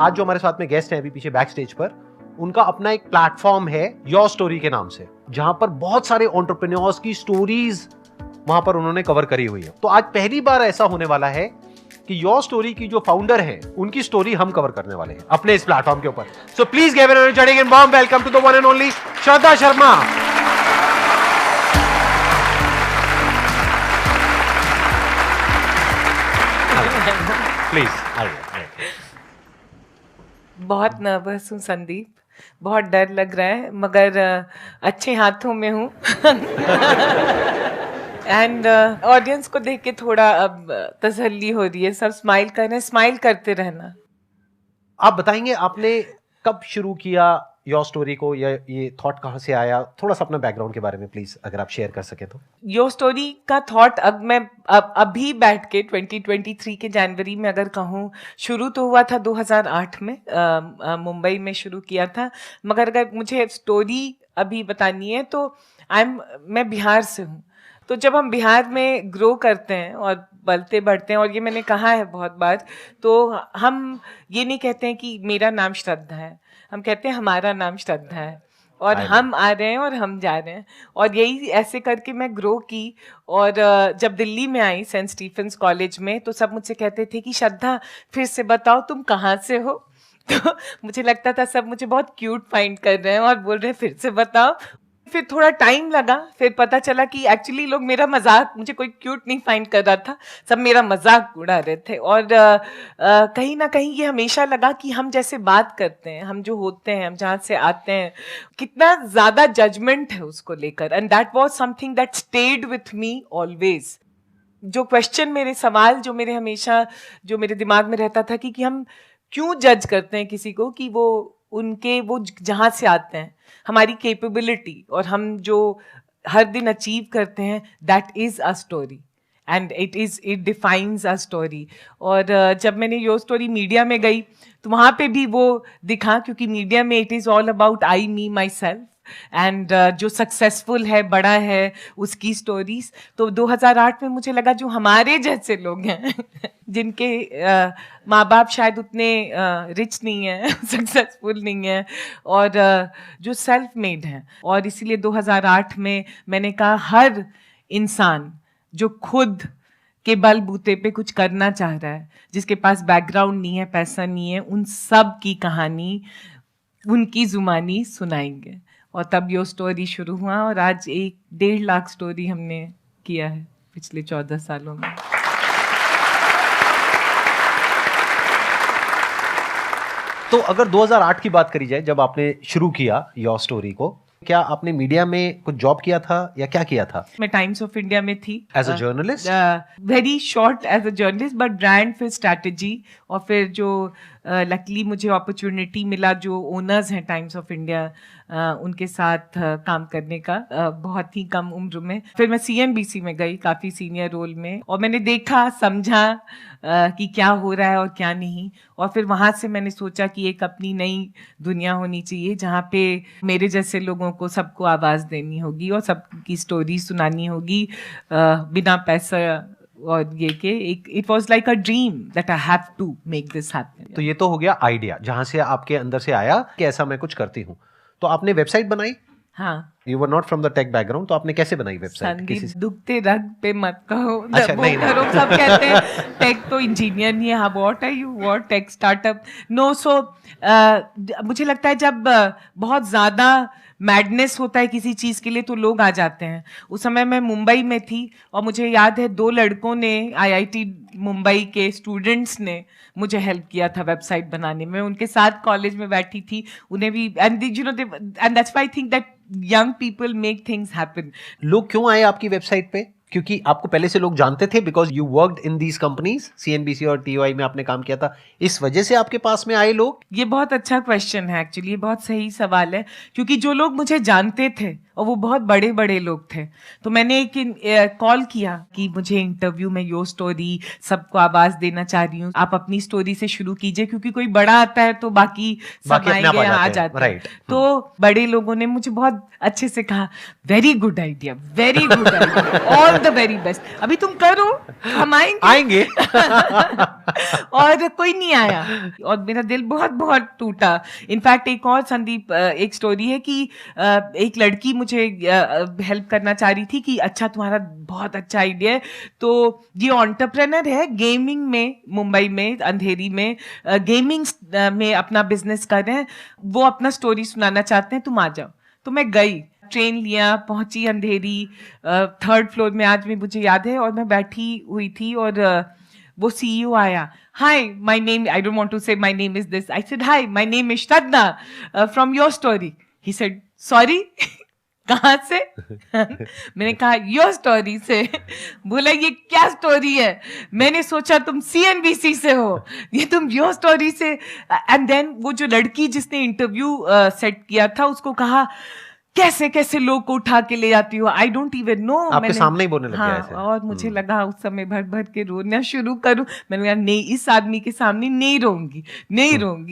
आज जो हमारे साथ में गेस्ट हैं अभी पीछे बैक स्टेज पर, उनका अपना एक प्लेटफॉर्म है योर स्टोरी के नाम से, जहां पर बहुत सारे एंटरप्रेन्योर्स की स्टोरीज वहां पर उन्होंने कवर करी हुई है। तो आज पहली बार ऐसा होने वाला है कि योर स्टोरी की जो फाउंडर है उनकी स्टोरी हम कवर करने वाले हैं अपने इस प्लेटफॉर्म के ऊपर। So please give an energetic and warm welcome to the one and only Shraddha Sharma. Please आइए। बहुत नर्वस हूँ संदीप, बहुत डर लग रहा है, मगर अच्छे हाथों में हूँ। एंड ऑडियंस को देख के थोड़ा अब तसल्ली हो रही है, सब स्माइल कर रहे हैं, स्माइल करते रहना। आप बताएंगे आपने कब शुरू किया योर स्टोरी को, या ये थॉट कहाँ से आया? थोड़ा सा अपना बैकग्राउंड के बारे में प्लीज अगर आप शेयर कर सके तो। योर स्टोरी का थॉट अब मैं अभी बैठ के 2023 के जनवरी में अगर कहूँ, शुरू तो हुआ था 2008 में, मुंबई में शुरू किया था। मगर अगर मुझे स्टोरी अभी बतानी है तो मैं बिहार से हूँ। तो जब हम बिहार में ग्रो करते हैं और बढ़ते बढ़ते हैं, और ये मैंने कहा है बहुत बार, तो हम ये नहीं कहते हैं कि मेरा नाम श्रद्धा है, हम कहते हैं हमारा नाम श्रद्धा है, और हम आ रहे हैं और हम जा रहे हैं। और यही ऐसे करके मैं ग्रो की। और जब दिल्ली में आई सेंट स्टीफेंस कॉलेज में, तो सब मुझसे कहते थे कि श्रद्धा फिर से बताओ तुम कहाँ से हो। तो मुझे लगता था सब मुझे बहुत क्यूट फाइंड कर रहे हैं और बोल रहे हैं फिर से बताओ। फिर थोड़ा टाइम लगा, फिर पता चला कि एक्चुअली लोग मेरा मजाक, मुझे कोई क्यूट नहीं फाइंड कर रहा था, सब मेरा मजाक उड़ा रहे थे। और कहीं ना कहीं ये हमेशा लगा कि हम जैसे बात करते हैं, हम जो होते हैं, हम जहाँ से आते हैं, कितना ज़्यादा जजमेंट है उसको लेकर। And that was something that stayed with me always. जो क्वेश्चन, मेरे सवाल जो मेरे हमेशा जो मेरे दिमाग में रहता था कि हम क्यों जज करते हैं किसी को, कि वो जहाँ से आते हैं, हमारी कैपेबिलिटी और हम जो हर दिन अचीव करते हैं, that is a story and it defines a story. और जब मैंने योर स्टोरी मीडिया में गई तो वहाँ पे भी वो दिखा, क्योंकि मीडिया में it is all about I, me, my self, and जो सक्सेसफुल है, बड़ा है, उसकी स्टोरीज। तो 2008 में मुझे लगा जो हमारे जैसे लोग हैं जिनके माँ बाप शायद उतने रिच नहीं हैं, सक्सेसफुल नहीं हैं, और जो सेल्फ मेड हैं, और इसीलिए 2008 में मैंने कहा हर इंसान जो खुद के बलबूते पे कुछ करना चाह रहा है, जिसके पास बैकग्राउंड नहीं है, पैसा नहीं है, उन सब की कहानी, उनकी जुबानी सुनाएंगे। और तब यो स्टोरी शुरू हुआ, और आज 1.5 लाख स्टोरी हमने किया है पिछले 14 सालों में। तो अगर 2008 की बात करी जाए, जब आपने शुरू किया योर स्टोरी को, क्या आपने मीडिया में कुछ जॉब किया था या क्या किया था? मैं टाइम्स ऑफ इंडिया में थी as a journalist, very short as a journalist, but brand, फिर स्ट्रैटेजी, और फिर जो लकीली मुझे अपॉर्चुनिटी मिला जो ओनर्स हैं टाइम्स ऑफ इंडिया, उनके साथ काम करने का बहुत ही कम उम्र में। फिर मैं CNBC में गई काफ़ी सीनियर रोल में, और मैंने देखा, समझा कि क्या हो रहा है और क्या नहीं। और फिर वहाँ से मैंने सोचा कि एक अपनी नई दुनिया होनी चाहिए जहाँ पे मेरे जैसे लोगों को सबको आवाज़ देनी होगी और सबकी स्टोरी सुनानी होगी बिना पैसा और ये के। It was like a dream that I have to make this happen. तो ये तो हो गया आइडिया जहां से आपके अंदर से आया कि ऐसा मैं कुछ करती हूँ। तो आपने वेबसाइट बनाई? हाँ। You were not from the tech background, तो आपने कैसे बनाई वेबसाइट? संदीप, दुखते रग पे मत कहो। अच्छा, नहीं, करो, सब कहते हैं टेक तो इंजीनियर नहीं है। हाँ, what are you, what tech startup? No. So मुझे लगता है जब बहुत ज्यादा मैडनेस होता है किसी चीज के लिए तो लोग आ जाते हैं। उस समय मैं मुंबई में थी, और मुझे याद है 2 लड़कों ने, IIT मुंबई के स्टूडेंट्स ने मुझे हेल्प किया था वेबसाइट बनाने में। उनके साथ कॉलेज में बैठी थी, उन्हें भी, and you know, and that's why I think that young people make things happen. लोग क्यों आए आपकी वेबसाइट पे? क्योंकि आपको पहले से लोग जानते थे, because you worked in these companies, CNBC और TOI में आपने काम किया था, इस वजह से आपके पास में आए लोग? ये बहुत अच्छा क्वेश्चन है एक्चुअली, ये बहुत सही सवाल है, क्योंकि जो लोग मुझे जानते थे और वो बहुत बड़े बड़े लोग थे, तो मैंने एक कॉल किया कि मुझे इंटरव्यू में योर स्टोरी, सबको आवाज देना चाह रही हूँ, आप अपनी स्टोरी से शुरू कीजिए, क्योंकि कोई बड़ा आता है तो बाकी सब आएंगे, आ जाते हैं। तो बड़े लोगों ने मुझे बहुत अच्छे से कहा, very good idea, very good idea, all the very best. अभी तुम करो, हम आएंगे। और कोई नहीं आया और मेरा दिल बहुत बहुत टूटा। इनफैक्ट एक और संदीप एक स्टोरी है कि एक लड़की मुझे हेल्प करना चाह रही थी कि अच्छा तुम्हारा बहुत अच्छा आइडिया है, तो ये एंटरप्रेन्योर है गेमिंग में, मुंबई में अंधेरी में गेमिंग में अपना बिजनेस कर रहे हैं, वो अपना स्टोरी सुनाना चाहते हैं, तुम आ जाओ। तो मैं गई, ट्रेन लिया, पहुंची अंधेरी, 3rd फ्लोर में, आज भी मुझे याद है, और मैं बैठी हुई थी और वो सीईओ आया। Hi my name, I don't want to say my name is this, I said hi my name is Shraddha from YourStory. He said sorry कहाँ से? मैंने कहा योर स्टोरी से। बोला ये क्या स्टोरी है? मैंने सोचा तुम CNBC से हो, ये तुम योर स्टोरी से। एंड देन वो जो लड़की जिसने इंटरव्यू सेट किया था उसको कहा कैसे कैसे लोग को उठा के ले जाती हो, आई डोंट इवन नो। आपके सामने ही बोलने लग गया ऐसे। और मुझे लगा उस समय भर भर के रोना शुरू करूं। मैंने कहा नहीं, इस आदमी के सामने नहीं रोऊंगी,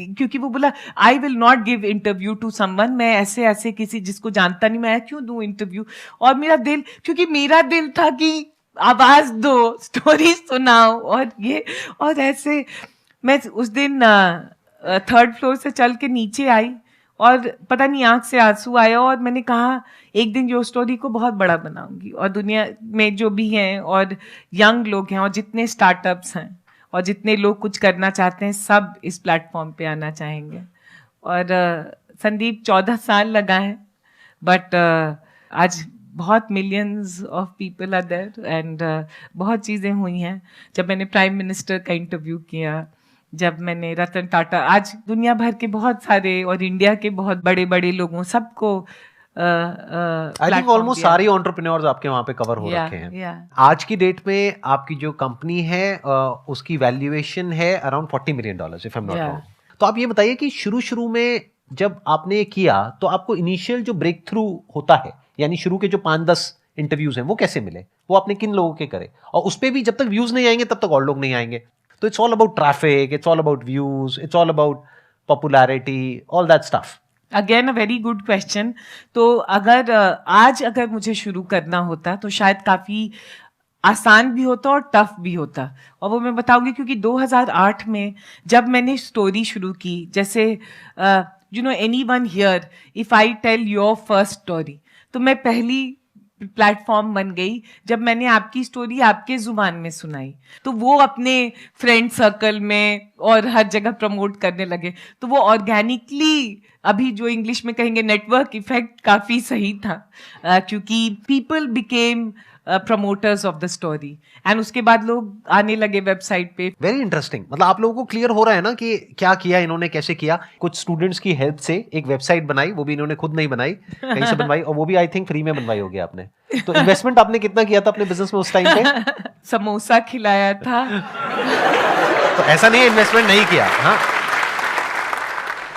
क्योंकि वो बोला I will not give interview to someone, मैं ऐसे ऐसे किसी जिसको जानता नहीं मैं क्यों दूं इंटरव्यू। और मेरा दिल, क्योंकि मेरा दिल था कि आवाज दो, स्टोरी सुनाओ, और ये और ऐसे। मैं उस दिन 3rd फ्लोर से चल के नीचे आई और पता नहीं आंख से आंसू आया, और मैंने कहा एक दिन यो स्टोरी को बहुत बड़ा बनाऊंगी, और दुनिया में जो भी हैं और यंग लोग हैं और जितने स्टार्टअप्स हैं और जितने लोग कुछ करना चाहते हैं सब इस प्लेटफॉर्म पे आना चाहेंगे। और संदीप 14 साल लगा है, बट आज बहुत millions of people are there, and बहुत चीज़ें हुई हैं। जब मैंने प्राइम मिनिस्टर का इंटरव्यू किया, जब मैंने रतन टाटा, आज दुनिया भर के बहुत सारे और इंडिया के बहुत बड़े बड़े लोगों सबको आई थिंक ऑलमोस्ट सारे एंटरप्रेन्योर्स आपके वहां पे कवर हो रखे हैं। आज की डेट में आपकी जो कंपनी है उसकी वैल्यूएशन है around $40 million if I am not wrong. तो आप ये बताइए कि शुरू में जब आपने ये किया तो आपको इनिशियल जो ब्रेक थ्रू होता है, यानी शुरू के जो 5-10 इंटरव्यूज हैं, वो कैसे मिले? वो आपने किन लोगों के करे? और उस पे भी जब तक व्यूज नहीं आएंगे तब तक और लोग नहीं आएंगे। तो it's all about traffic, it's all about views, it's all about popularity, all that stuff. Again a very good question. तो अगर मुझे शुरू करना होता तो शायद काफी आसान भी होता और टफ भी होता, और वो मैं बताऊंगी क्योंकि 2008 में जब मैंने स्टोरी शुरू की, जैसे you know anyone here if I tell your first story, तो मैं पहली प्लेटफॉर्म बन गई जब मैंने आपकी स्टोरी आपके जुबान में सुनाई, तो वो अपने फ्रेंड सर्कल में और हर जगह प्रमोट करने लगे। तो वो ऑर्गेनिकली, अभी जो इंग्लिश में कहेंगे नेटवर्क इफेक्ट, काफी सही था, क्योंकि people became promoters of the story, and उसके बाद लोग आने लगे वेबसाइट पे। Very interesting. मतलब आप लोगों को क्लियर हो रहा है ना कि क्या किया इन्होंने, कैसे किया। कुछ स्टूडेंट्स की हेल्प से एक वेबसाइट बनाई, वो भी इन्होंने खुद नहीं बनाई, कहीं से बनवाई, और वो भी आई थिंक फ्री में बनवाई होगी आपने। तो इन्वेस्टमेंट आपने कितना किया था अपने बिजनेस में उस टाइम पे? समोसा खिलाया था। तो ऐसा नहीं है इन्वेस्टमेंट नहीं किया। हाँ,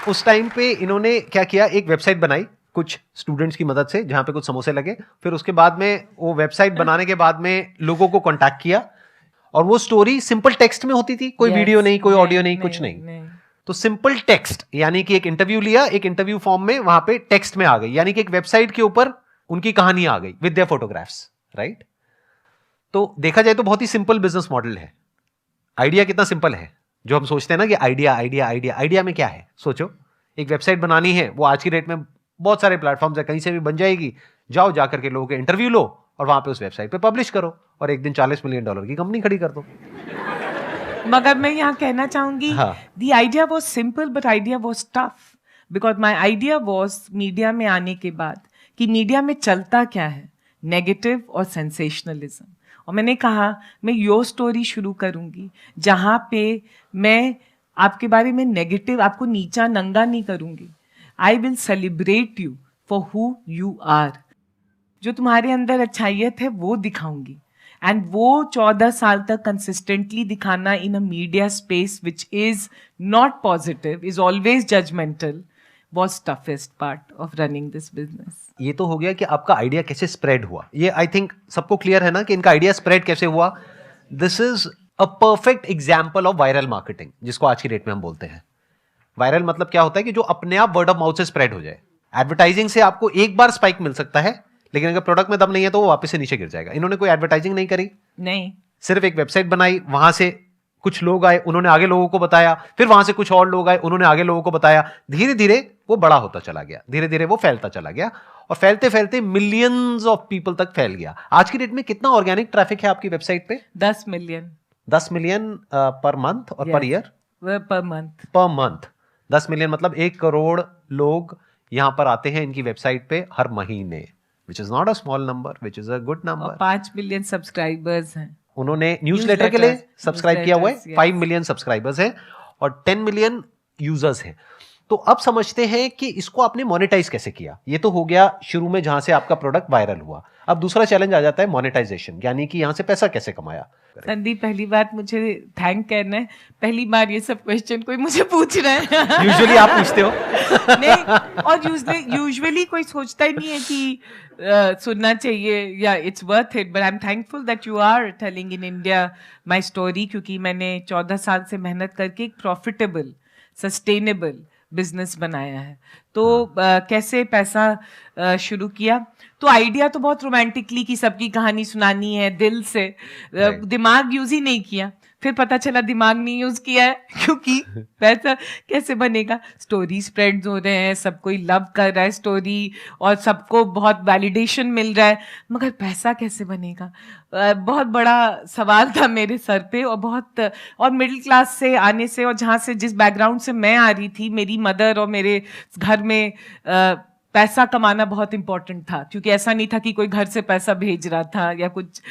उस टाइम पे इन्होंने क्या किया, एक वेबसाइट बनाई कुछ स्टूडेंट्स की मदद से, जहां पे कुछ समोसे लगे। फिर उसके बाद में वो वेबसाइट बनाने के बाद में लोगों को कांटेक्ट किया, और वो स्टोरी सिंपल टेक्स्ट में होती थी, कोई वीडियो नहीं, कोई ऑडियो नहीं, कुछ नहीं। तो सिंपल टेक्स्ट, यानी कि एक इंटरव्यू लिया, एक इंटरव्यू फॉर्म में वहां पे टेक्स्ट में आ गई, यानी कि एक वेबसाइट के ऊपर उनकी कहानी आ गई विद देयर फोटोग्राफ्स, राइट। तो देखा जाए तो बहुत ही सिंपल बिजनेस मॉडल है। आइडिया कितना सिंपल है, जो हम सोचते हैं ना कि आइडिया में क्या है। सोचो, एक वेबसाइट बनानी है, वो आज की डेट में बहुत सारे प्लेटफॉर्म्स है, कहीं से भी बन जाएगी। जाओ, जाकर के लोगों के इंटरव्यू लो और वहां पे उस वेबसाइट पे पब्लिश करो, और एक दिन $40 मिलियन की कंपनी खड़ी कर दो। मगर मैं यहाँ कहना चाहूंगी, the idea was simple but idea was tough, because my idea was media में आने के बाद कि मीडिया में चलता क्या है, नेगेटिव और सेंसेशनलिज्म। और मैंने कहा मैं योर स्टोरी शुरू करूंगी जहां पे मैं आपके बारे में नेगेटिव, आपको नीचा नंगा नहीं करूंगी। I will celebrate you for who you are. जो तुम्हारे अंदर अच्छाइयत है वो दिखाऊंगी, एंड वो 14 साल तक कंसिस्टेंटली दिखाना in a media space which is not positive, is always judgemental, was toughest part of running this business. ये तो हो गया कि आपका आइडिया कैसे स्प्रेड हुआ। ये आई थिंक सबको क्लियर है ना कि इनका आइडिया स्प्रेड कैसे हुआ। This is a perfect example of viral marketing, जिसको आज की डेट में हम बोलते हैं। वायरल मतलब क्या होता है कि जो अपने आप वर्ड ऑफ माउथ से स्प्रेड हो जाए। एडवर्टाइजिंग से आपको एक बार स्पाइक मिल सकता है, लेकिन अगर प्रोडक्ट में दम नहीं है तो वो वापस से नीचे गिर जाएगा। इन्होंने कोई एडवर्टाइजिंग नहीं करी, नहीं, सिर्फ एक वेबसाइट बनाई, वहां से कुछ लोग आए, उन्होंने आगे लोगों को बताया, फिर वहां से कुछ और लोग आए, उन्होंने आगे लोगों को बताया, धीरे धीरे वो बड़ा होता चला गया, धीरे धीरे वो फैलता चला गया और फैलते फैलते मिलियंस ऑफ पीपल तक फैल गया। आज की डेट में कितना ऑर्गेनिक ट्रैफिक है आपकी वेबसाइट पे? 10 मिलियन। 10 मिलियन पर मंथ और per year? Per month. Per month 10 million मतलब 1 करोड़ लोग यहां पर आते हैं इनकी वेबसाइट पे हर महीने, विच is not a small number, which is a good number. 5 million subscribers हैं। उन्होंने न्यूज़लेटर के लिए सब्सक्राइब किया हुआ है, yes. 5 मिलियन सब्सक्राइबर्स हैं और 10 मिलियन यूजर्स हैं। तो अब समझते हैं कि इसको आपने मोनेटाइज कैसे किया। ये तो हो गया शुरू में जहां से आपका प्रोडक्ट वायरल हुआ। अब दूसरा चैलेंज आ जाता है मोनेटाइजेशन, यानी कि यहां से पैसा कैसे कमाया। संदीप, पहली बात मुझे थैंक कहना है, पहली बार ये सब क्वेश्चन कोई मुझे पूछ रहा है। यूजुअली आप पूछते हो। नहीं, और यूजुअली कोई सोचता ही नहीं है कि सुनना चाहिए या it's worth it, but I am thankful that you are telling in India my story, क्योंकि मैंने 14 साल से मेहनत करके एक प्रॉफिटेबल सस्टेनेबल बिजनेस बनाया है। तो कैसे पैसा शुरू किया, तो आइडिया तो बहुत रोमांटिकली कि सबकी कहानी सुनानी है दिल से, दिमाग यूज ही नहीं किया। फिर पता चला दिमाग नहीं यूज किया है, क्योंकि पैसा कैसे बनेगा। स्टोरी स्प्रेड्स हो रहे हैं, सब कोई लव कर रहा है स्टोरी और सबको बहुत वैलिडेशन मिल रहा है, मगर पैसा कैसे बनेगा, बहुत बड़ा सवाल था मेरे सर पे। और मिडिल क्लास से आने से, और जहाँ से जिस बैकग्राउंड से मैं आ रही थी, मेरी मदर और मेरे घर में पैसा कमाना बहुत इंपॉर्टेंट था, क्योंकि ऐसा नहीं था कि कोई घर से पैसा भेज रहा था या कुछ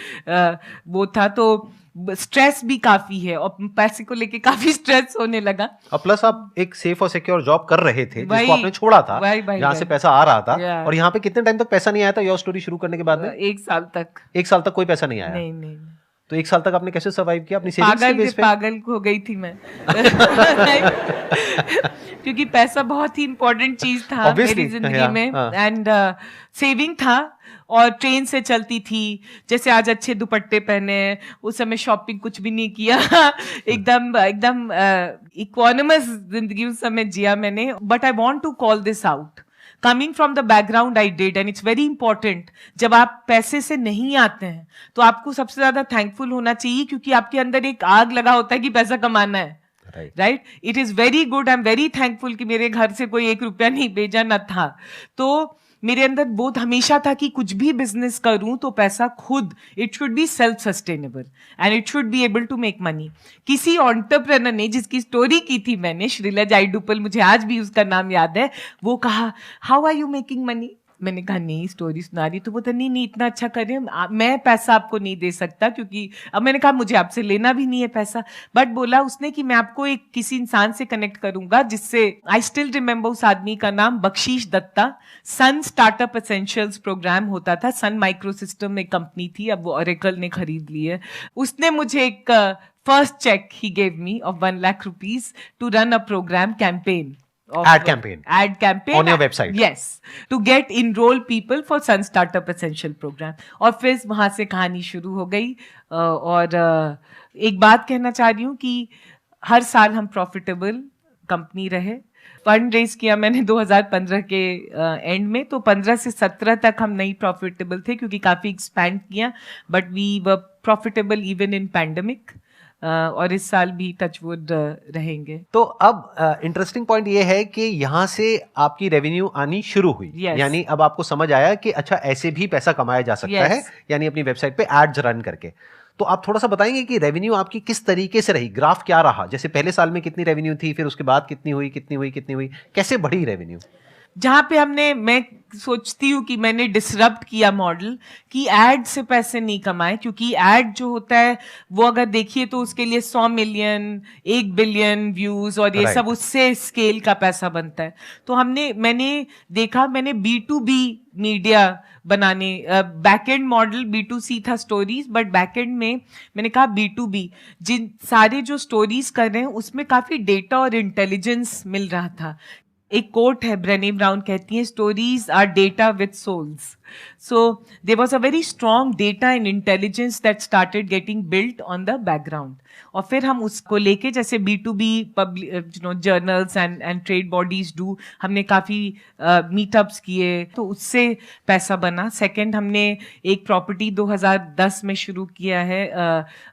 वो था। तो स्ट्रेस भी काफी है और पैसे को लेके काफी स्ट्रेस होने लगा। और प्लस आप एक सेफ और सिक्योर जॉब कर रहे थे जिसको आपने छोड़ा था, जहाँ से पैसा आ रहा था। और यहाँ पे कितने टाइम तक पैसा नहीं आया था योर स्टोरी शुरू करने के बाद में? 1 साल तक। 1 साल तक कोई पैसा नहीं आया? नहीं। तो 1 साल तक आपने कैसे सर्वाइव किया अपनी सेविंग्स के बेस पे? पागल हो गई थी मैं। क्योंकि पैसा बहुत ही इंपॉर्टेंट चीज था मेरी जिंदगी में, एंड सेविंग था और ट्रेन से चलती थी। जैसे आज अच्छे दुपट्टे पहने, उस समय शॉपिंग कुछ भी नहीं किया। एकदम इकोनॉमस जिंदगी उस समय जिया मैंने। But I want to call this out, coming from the background I did, and it's very important. जब आप पैसे से नहीं आते हैं तो आपको सबसे ज्यादा थैंकफुल होना चाहिए, क्योंकि आपके अंदर एक आग लगा होता है कि पैसा कमाना है। Right, it is very good, I am very thankful कि मेरे घर से कोई 1 रुपया नहीं भेजा न था। तो मेरे अंदर बोध हमेशा था कि कुछ भी बिजनेस करूं तो पैसा खुद, it should be self sustainable and it should be able to make money. किसी एंटरप्रेन्योर ने, जिसकी स्टोरी की थी मैंने, श्रीला जाइडुपल, मुझे आज भी उसका नाम याद है, वो कहा how are you making money. मैंने कहा नहीं, स्टोरी सुना रही। तो बोलता नहीं इतना अच्छा कर रहे हैं, मैं पैसा आपको नहीं दे सकता, क्योंकि अब मैंने कहा मुझे आपसे लेना भी नहीं है पैसा। बट बोला उसने कि मैं आपको एक किसी इंसान से कनेक्ट करूंगा जिससे, आई स्टिल रिमेंबर उस आदमी का नाम, बख्शीश दत्ता। सन स्टार्टअप एसेंशियल्स प्रोग्राम होता था, सन माइक्रो सिस्टम में कंपनी थी, अब वो ओरेकल ने खरीद ली है। उसने मुझे एक फर्स्ट चेक ही gave me of 1 lakh rupees to run a programme campaign. Ad campaign on your website. Yes, to get enroll people for Sun Startup Essential program. और फिर वहां से कहानी शुरू हो गई। और एक बात कहना चाह रही हूँ कि हर साल हम प्रॉफिटेबल कंपनी रहे। फंड रेज किया मैंने 2015 के एंड में, तो 15 से 17 तक हम नहीं प्रॉफिटेबल थे, क्योंकि काफी एक्सपैंड किया, but we were profitable even in pandemic. और इस साल भी टचवुड रहेंगे। तो अब इंटरेस्टिंग पॉइंट ये है कि यहाँ से आपकी रेवेन्यू आनी शुरू हुई। yes. यानी अब आपको समझ आया कि अच्छा ऐसे भी पैसा कमाया जा सकता yes. है, यानी अपनी वेबसाइट पे एड्स रन करके। तो आप थोड़ा सा बताएंगे कि रेवेन्यू आपकी किस तरीके से रही, ग्राफ क्या रहा, जैसे पहले साल में कितनी रेवेन्यू थी, फिर उसके बाद कितनी हुई, कैसे बढ़ी रेवेन्यू? जहां पे मैं सोचती हूँ कि मैंने डिसरप्ट किया मॉडल, कि एड से पैसे नहीं कमाए, क्योंकि एड जो होता है वो अगर देखिए तो उसके लिए 100 मिलियन 1 बिलियन व्यूज और ये सब, उससे स्केल का पैसा बनता है। तो मैंने देखा, मैंने B2B मीडिया बनाने, बैकएंड मॉडल B2C था स्टोरीज, बट बैकएंड में मैंने कहा B2B, जिन सारे जो स्टोरीज कर रहे हैं उसमें काफी डेटा और इंटेलिजेंस मिल रहा था। एक कोट है, ब्रेने ब्राउन कहती है, stories are data with souls. So there was a very strong data and intelligence that started getting built on the background. और फिर हम उसको लेके जैसे B2B journals and trade bodies do, हमने काफ़ी मीटअप्स किए तो उससे पैसा बना. सेकंड, हमने एक प्रॉपर्टी 2010 में शुरू किया है,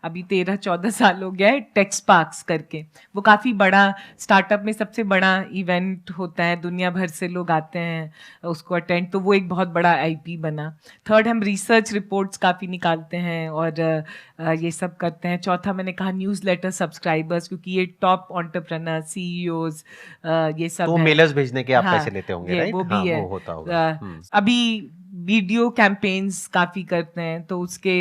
अभी 13-14 साल हो गया है, टेक्स पार्क्स करके. वो काफ़ी बड़ा स्टार्टअप में सबसे बड़ा इवेंट होता है, दुनिया भर से लोग आते हैं उसको अटेंड, तो वो एक बहुत बड़ा आईपी बना. थर्ड, हम रिसर्च रिपोर्ट्स काफ़ी निकालते हैं और ये सब करते हैं. चौथा, मैंने कहा न्यूज़लेटर सब्सक्राइबर्स, क्योंकि ये टॉप एंटरप्रेन्योर सीईओज ये सब तो मेलर्स भेजने के आप पैसे लेते होंगे, राइट? वो भी है. वो होता होगा. अभी वीडियो कैंपेन्स काफ़ी करते हैं तो उसके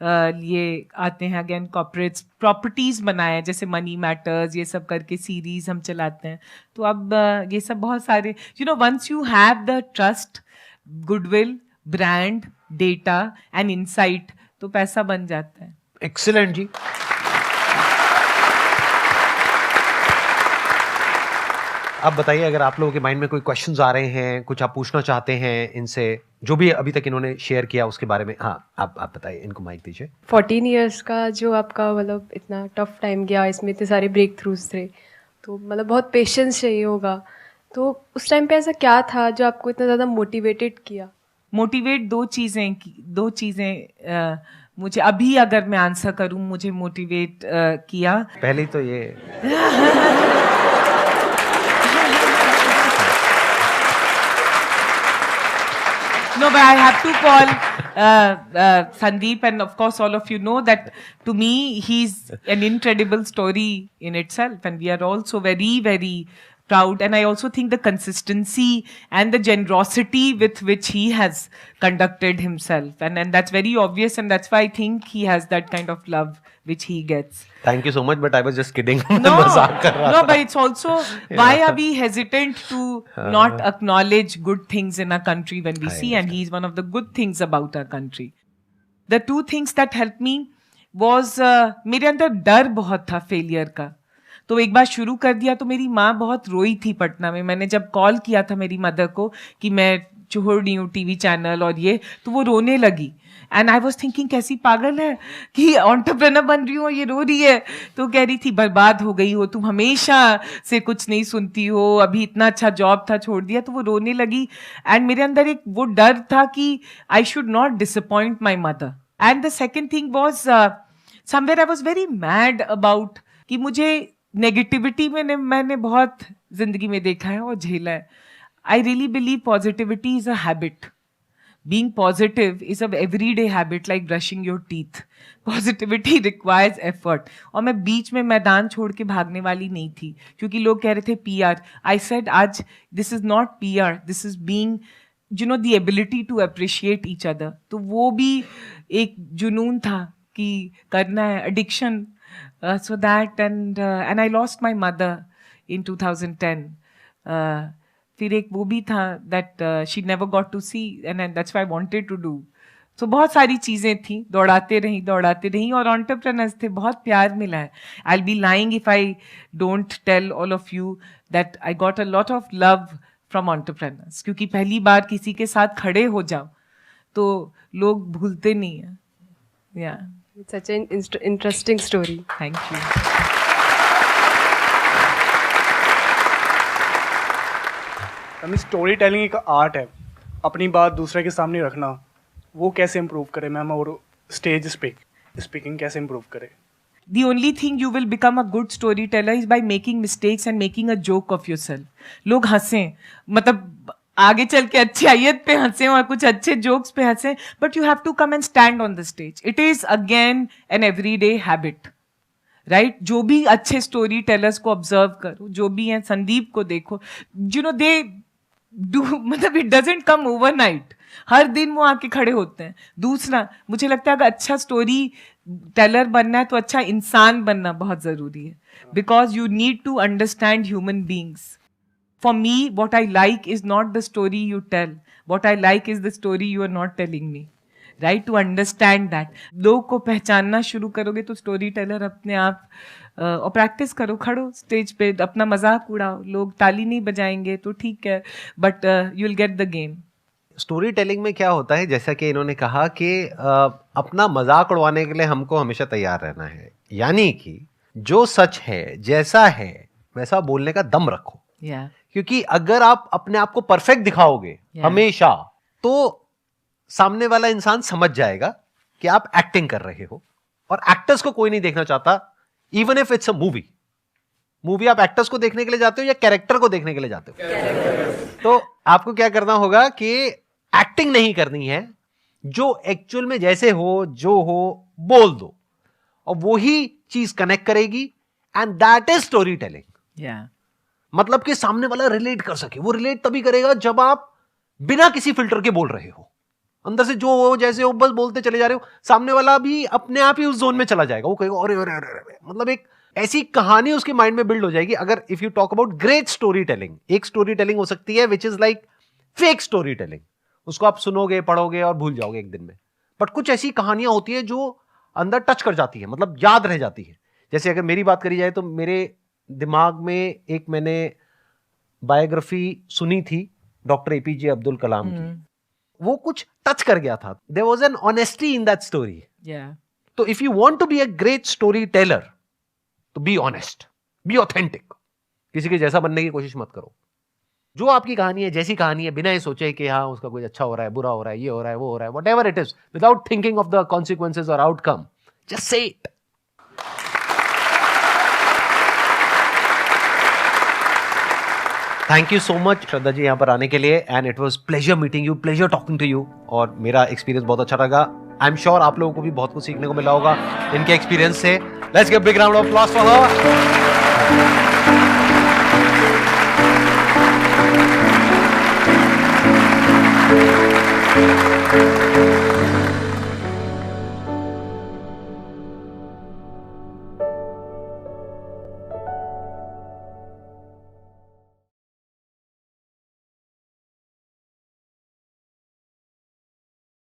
लिए आते हैं अगेन कॉर्पोरेट्स. प्रॉपर्टीज बनाए जैसे मनी मैटर्स, ये सब करके सीरीज हम चलाते हैं. तो अब ये सब बहुत सारे once you have the trust, goodwill, brand, data and insight, तो पैसा बन जाता है. एक्सीलेंट जी. अब बताइए, अगर आप लोगों के माइंड में कोई क्वेश्चंस आ रहे हैं, कुछ आप पूछना चाहते हैं इनसे, जो भी अभी तक इन्होंने शेयर किया उसके बारे में. हाँ, आप बताइए, इनको माइक दीजिए. 14 इयर्स का जो आपका मतलब इतना टफ टाइम गया, इसमें इतने सारे ब्रेक थ्रूज थे, तो मतलब बहुत पेशेंस चाहिए होगा. तो उस टाइम पे ऐसा क्या था जो आपको इतना ज़्यादा मोटिवेटेड किया? मोटिवेट दो चीज़ें मुझे अभी अगर मैं आंसर करूं, मुझे मोटिवेट किया. पहले तो ये No, but I have to call Sandeep, and of course all of you know that to me he's an incredible story in itself, and we are also very, very proud. And I also think the consistency and the generosity with which he has conducted himself, and that's very obvious, and that's why I think he has that kind of love which he gets. Thank you so much, but I was just kidding. No, मजाक कर रहा था. but it's also why are we hesitant to not acknowledge good things in our country when we see, and he's one of the good things about our country. The two things that helped me was मेरे अंदर डर बहुत था failure का. तो एक बार शुरू कर दिया तो मेरी माँ बहुत रोई थी पटना में. मैंने जब कॉल किया था मेरी मदर को कि मैं छोड़ रही हूँ टीवी चैनल और ये, तो वो रोने लगी. एंड आई वॉज थिंकिंग कैसी पागल है कि एंटरप्रेन्योर बन रही हूँ और ये रो रही है. तो कह रही थी बर्बाद हो गई हो तुम, हमेशा से कुछ नहीं सुनती हो, अभी इतना अच्छा जॉब था छोड़ दिया. तो वो रोने लगी. एंड मेरे अंदर एक वो डर था कि I should not disappoint my mother. And the second thing was somewhere I was very mad about कि मुझे नेगेटिविटी में मैंने बहुत जिंदगी में देखा है और झेला है. I really believe positivity is a habit. Being positive is a everyday habit like brushing your teeth. Positivity requires effort. और मैं बीच में मैदान छोड़ के भागने वाली नहीं थी क्योंकि लोग कह रहे थे PR. I said आज this is not PR. This is being the ability to appreciate each other. तो वो भी एक जुनून था कि करना है, addiction. So that and I lost my mother in 2010. फिर एक वो भी था that she never got to see and that's why I wanted to do. So बहुत सारी चीज़ें थी, दौड़ाते रही और entrepreneurs थे, बहुत प्यार मिला है. I'll be lying if I don't tell all of you that I got a lot of love from entrepreneurs. क्योंकि पहली बार किसी के साथ खड़े हो जाओ तो लोग भूलते नहीं हैं. Yeah. It's such an interesting story. Thank you. Story telling एक आर्ट है, अपनी बात दूसरे के सामने रखना, वो कैसे इम्प्रूव करे मैम, और स्टेज स्पीकिंग कैसे इम्प्रूव करे? The only thing you will become a good storyteller is by making mistakes and making a joke of yourself. लोग हंसें, मतलब आगे चल के अच्छी आयत पे हंसें और कुछ अच्छे जोक्स पे हंसें, but you have to come and stand on the stage. It is again an everyday habit. Right जो भी अच्छे स्टोरी टेलर्स को ऑब्जर्व करो, जो भी हैं, संदीप को देखो, दे डू, मतलब इट डजंट कम ओवरनाइट. हर दिन वो आके खड़े होते हैं. दूसरा, मुझे लगता है अगर अच्छा स्टोरी टेलर बनना है तो अच्छा इंसान बनना बहुत जरूरी है, because you need to understand human beings. For me what I like is not the story you tell, what I like is the story you are not telling me. Right, to understand that. लोग को पहचानना शुरू करोगे तो story teller अपने आप. और practice करो, खड़ो स्टेज पे, अपना मजाक उड़ाओ, लोग ताली नहीं बजाएंगे तो ठीक है, but you will get the game. Story telling में क्या होता है, जैसा कि इन्होंने कहा कि अपना मजाक उड़वाने के लिए हमको हमेशा तैयार रहना है, यानी कि जो सच है जैसा है वैसा बोलने का दम रखो। क्योंकि अगर आप अपने आप को परफेक्ट दिखाओगे हमेशा, तो सामने वाला इंसान समझ जाएगा कि आप एक्टिंग कर रहे हो, और एक्टर्स को कोई नहीं देखना चाहता, even if it's a movie आप एक्टर्स को देखने के लिए जाते हो या कैरेक्टर को देखने के लिए जाते हो? तो आपको क्या करना होगा कि एक्टिंग नहीं करनी है, जो एक्चुअल में जैसे हो जो हो बोल दो, और वही चीज कनेक्ट करेगी, and that is story telling. मतलब कि सामने वाला रिलेट कर सके। वो रिलेट तभी करेगा जब आप बिना किसी फिल्टर के बोल रहे हो, अंदर से जो हो जैसे हो बस बोलते चले जा रहे हो, सामने वाला भी अपने आप ही उस जोन में चला जाएगा। वो कहेगा अरे अरे अरे अरे, मतलब एक ऐसी कहानी उसके माइंड में बिल्ड हो जाएगी। अगर if you talk about great story telling, एक स्टोरी टेलिंग हो सकती है which is like fake story telling, उसको आप सुनोगे पढ़ोगे और भूल जाओगे एक दिन में। बट कुछ ऐसी कहानियां होती है जो अंदर टच कर जाती है, मतलब याद रह जाती है। जैसे अगर मेरी बात करी जाए तो मेरे दिमाग में एक मैंने बायोग्राफी सुनी थी डॉक्टर एपीजे अब्दुल कलाम की, वो कुछ टच कर गया था। There was an honesty in that story. तो if you want to be a great storyteller, तो बी ऑनेस्ट, बी ऑथेंटिक। किसी के जैसा बनने की कोशिश मत करो। जो आपकी कहानी है, जैसी कहानी है, बिना ये सोचे कि हाँ उसका कुछ अच्छा हो रहा है, बुरा हो रहा है, ये हो रहा है, वो हो रहा है, whatever it is, without thinking of the consequences और outcome, just say it. Thank you so much Shraddha ji यहाँ पर आने के लिए, and it was pleasure meeting you, pleasure talking to you, और मेरा एक्सपीरियंस बहुत अच्छा लगा। आई एम श्योर आप लोगों को भी बहुत कुछ सीखने को मिला होगा इनके एक्सपीरियंस से। Let's give big round of applause for her.